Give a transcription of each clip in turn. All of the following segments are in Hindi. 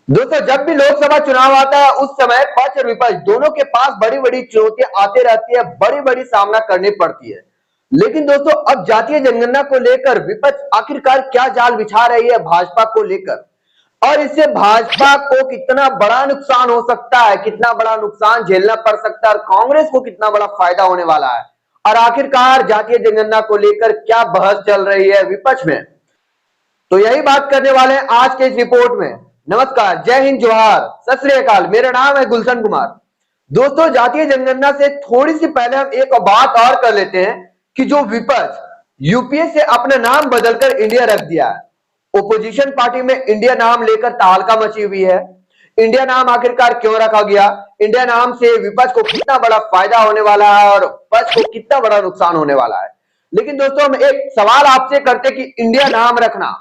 दोस्तों, जब भी लोकसभा चुनाव आता है उस समय पक्ष और विपक्ष दोनों के पास बड़ी बड़ी चुनौतियां आते रहती है, बड़ी बड़ी सामना करनी पड़ती है। लेकिन दोस्तों, अब जातीय जनगणना को लेकर विपक्ष आखिरकार क्या जाल बिछा रही है भाजपा को लेकर, और इससे भाजपा को कितना बड़ा नुकसान हो सकता है, कितना बड़ा नुकसान झेलना पड़ सकता है, और कांग्रेस को कितना बड़ा फायदा होने वाला है, और आखिरकार जातीय जनगणना को लेकर क्या बहस चल रही है विपक्ष में, तो यही बात करने वाले हैं आज के इस रिपोर्ट में। नमस्कार, जय हिंद, जोहार, सत श्री अकाल। मेरा नाम है गुलशन कुमार। दोस्तों, जातीय जनगणना से थोड़ी सी पहले हम एक बात और कर लेते हैं कि जो विपक्ष यूपीए से अपना नाम बदलकर इंडिया रख दिया है, ओपोजिशन पार्टी में इंडिया नाम लेकर तहलका मची हुई है। इंडिया नाम आखिरकार क्यों रखा गया, इंडिया नाम से विपक्ष को कितना बड़ा फायदा होने वाला है और पक्ष को कितना बड़ा नुकसान होने वाला है। लेकिन दोस्तों, हम एक सवाल आपसे करते कि इंडिया नाम रखना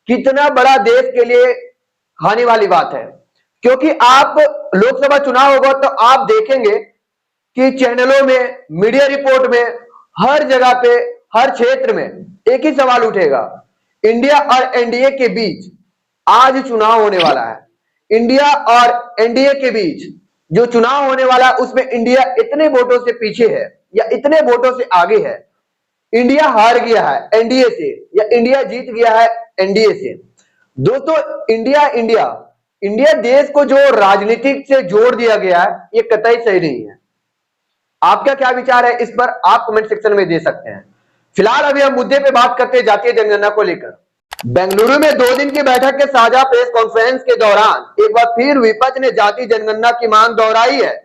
कितना बड़ा देश के लिए हानि वाली बात है, क्योंकि आप लोकसभा चुनाव होगा तो आप देखेंगे कि चैनलों में, मीडिया रिपोर्ट में, हर जगह पे, हर क्षेत्र में एक ही सवाल उठेगा, इंडिया और एनडीए के बीच आज चुनाव होने वाला है। इंडिया और एनडीए के बीच जो चुनाव होने वाला है उसमें इंडिया इतने वोटों से पीछे है या इतने वोटों से आगे है, इंडिया हार गया है एनडीए से या इंडिया जीत गया है एनडीए से। दोस्तों, इंडिया इंडिया इंडिया देश को जो राजनीतिक से जोड़ दिया गया है, ये कतई सही नहीं है। आपका क्या विचार है इस पर, आप कमेंट सेक्शन में दे सकते हैं। फिलहाल अभी हम मुद्दे पे बात करते हैं जातीय जनगणना को लेकर। बेंगलुरु में 2 दिन की बैठक के साझा प्रेस कॉन्फ्रेंस के दौरान एक बार फिर विपक्ष ने जातीय जनगणना की मांग दोहराई है।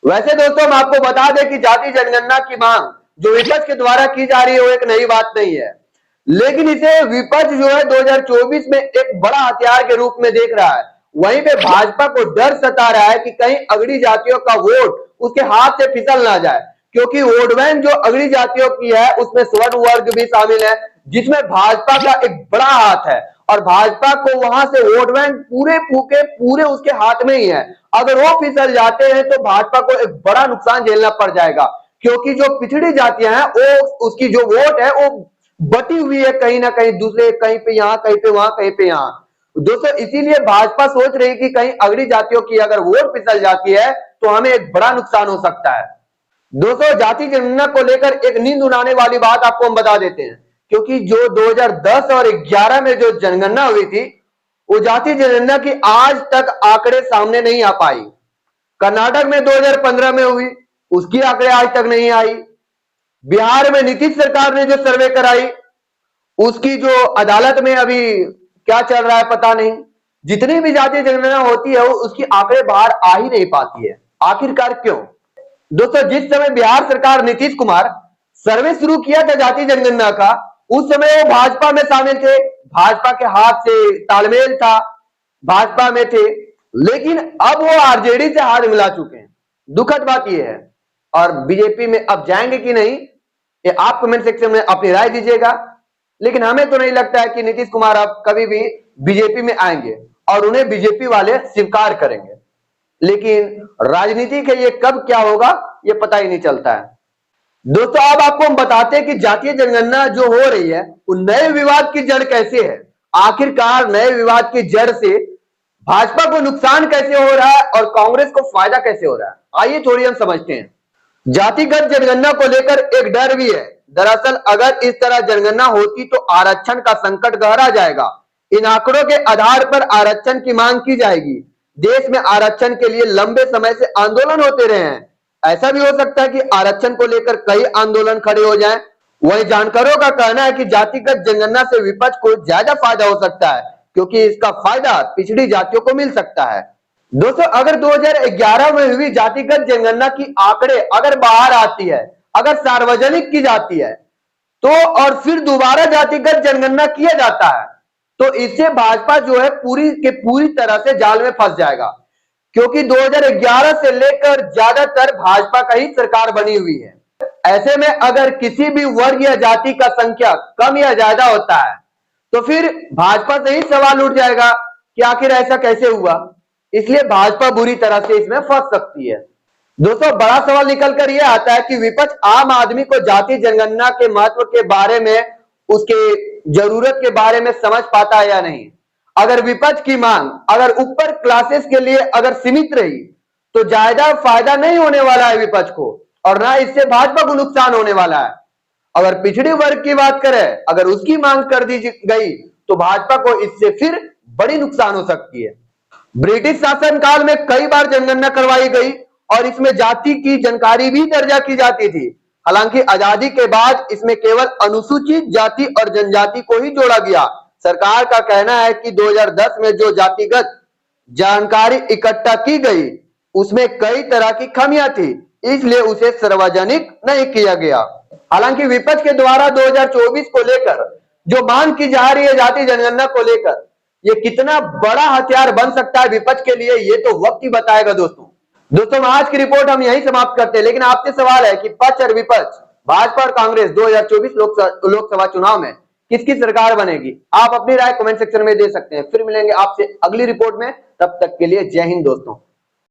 वैसे दोस्तों, हम आपको बता दें कि जातीय जनगणना की मांग जो विपक्ष के द्वारा की जा रही है वो एक नई बात नहीं है, लेकिन इसे विपक्ष जो है 2024 में एक बड़ा हथियार के रूप में देख रहा है। वहीं पे भाजपा को डर सता रहा है कि कहीं अगड़ी जातियों का वोट उसके हाथ से फिसल ना जाए, क्योंकि वोट बैंक जो अगड़ी जातियों की है उसमें स्वर्ण वर्ग भी शामिल है, जिसमें भाजपा का एक बड़ा हाथ है, और भाजपा को वहां से वोट बैंक पूरे फूके पूरे उसके हाथ में ही है। अगर वो फिसल जाते हैं तो भाजपा को एक बड़ा नुकसान झेलना पड़ जाएगा, क्योंकि जो पिछड़ी जातियां हैं वो उसकी जो वोट है वो बटी हुई है, कहीं ना कहीं दूसरे, कहीं पे यहाँ, कहीं पे वहां, कहीं पे यहाँ। दोस्तों, इसीलिए भाजपा सोच रही है कि कहीं अगली जातियों की अगर वोट फिसल जाती है तो हमें एक बड़ा नुकसान हो सकता है। दोस्तों, जाति जनगणना को लेकर एक नींद उड़ाने वाली बात आपको हम बता देते हैं, क्योंकि जो 2010 और 11 में जो जनगणना हुई थी, वो जाति जनगणना की आज तक आंकड़े सामने नहीं आ पाई। कर्नाटक में 2015 में हुई, उसकी आंकड़े आज तक नहीं आई। बिहार में नीतीश सरकार ने जो सर्वे कराई, उसकी जो अदालत में अभी क्या चल रहा है पता नहीं। जितनी भी जातीय जनगणना होती है उसकी आंकड़े बाहर आ ही नहीं पाती है, आखिरकार क्यों? दोस्तों, जिस समय बिहार सरकार नीतीश कुमार सर्वे शुरू किया था जातीय जनगणना का, उस समय वो भाजपा में शामिल थे, भाजपा के हाथ से तालमेल था, भाजपा में थे, लेकिन अब वो आरजेडी से हाथ मिला चुके हैं। दुखद बात यह है, और बीजेपी में अब जाएंगे कि नहीं ये आप कमेंट सेक्शन में अपनी राय दीजिएगा। लेकिन हमें तो नहीं लगता है कि नीतीश कुमार अब कभी भी बीजेपी में आएंगे और उन्हें बीजेपी वाले स्वीकार करेंगे, लेकिन राजनीति के ये कब क्या होगा ये पता ही नहीं चलता है। दोस्तों, अब आपको हम बताते हैं कि जातीय जनगणना जो हो रही है वो नए विवाद की जड़ कैसे है, आखिरकार नए विवाद की जड़ से भाजपा को नुकसान कैसे हो रहा है और कांग्रेस को फायदा कैसे हो रहा है, आइए थोड़ी हम समझते हैं। जातिगत जनगणना को लेकर एक डर भी है। दरअसल अगर इस तरह जनगणना होती तो आरक्षण का संकट गहरा जाएगा। इन आंकड़ों के आधार पर आरक्षण की मांग की जाएगी। देश में आरक्षण के लिए लंबे समय से आंदोलन होते रहे हैं। ऐसा भी हो सकता है कि आरक्षण को लेकर कई आंदोलन खड़े हो जाएं। वहीं जानकारों का कहना है कि जातिगत जनगणना से विपक्ष को ज्यादा फायदा हो सकता है, क्योंकि इसका फायदा पिछड़ी जातियों को मिल सकता है। दोस्तों, अगर 2011 में हुई जातिगत जनगणना की आंकड़े अगर बाहर आती है, अगर सार्वजनिक की जाती है, तो और फिर दोबारा जातिगत जनगणना किया जाता है, तो इससे भाजपा जो है पूरी के पूरी तरह से जाल में फंस जाएगा, क्योंकि 2011 से लेकर ज्यादातर भाजपा का ही सरकार बनी हुई है। ऐसे में अगर किसी भी वर्ग या जाति का संख्या कम या ज्यादा होता है तो फिर भाजपा से ही सवाल उठ जाएगा कि आखिर ऐसा कैसे हुआ। इसलिए भाजपा बुरी तरह से इसमें फंस सकती है। दोस्तों, बड़ा सवाल निकल कर यह आता है कि विपक्ष आम आदमी को जातीय जनगणना के महत्व के बारे में, उसके जरूरत के बारे में समझ पाता है या नहीं। अगर विपक्ष की मांग अगर ऊपर क्लासेस के लिए अगर सीमित रही तो ज्यादा फायदा नहीं होने वाला है विपक्ष को, और ना इससे भाजपा को नुकसान होने वाला है। अगर पिछड़े वर्ग की बात करें, अगर उसकी मांग कर दी गई तो भाजपा को इससे फिर बड़ी नुकसान हो सकती है। ब्रिटिश शासनकाल में कई बार जनगणना करवाई गई और इसमें जाति की जानकारी भी दर्जा की जाती थी। हालांकि आजादी के बाद इसमें केवल अनुसूचित जाति और जनजाति को ही जोड़ा गया। सरकार का कहना है कि 2010 में जो जातिगत जानकारी इकट्ठा की गई उसमें कई तरह की खामियां थी, इसलिए उसे सार्वजनिक नहीं किया गया। हालांकि विपक्ष के द्वारा 2024 को लेकर जो मांग की जा रही है जाति जनगणना को लेकर, ये कितना बड़ा हथियार बन सकता है विपक्ष के लिए, ये तो वक्त ही बताएगा। दोस्तों आज की रिपोर्ट हम यहीं समाप्त करते हैं, लेकिन आपसे सवाल है कि पक्ष और विपक्ष भाजपा और कांग्रेस 2024 लोकसभा चुनाव में किसकी सरकार बनेगी? आप अपनी राय कमेंट सेक्शन में दे सकते हैं। फिर मिलेंगे आपसे अगली रिपोर्ट में, तब तक के लिए जय हिंद दोस्तों।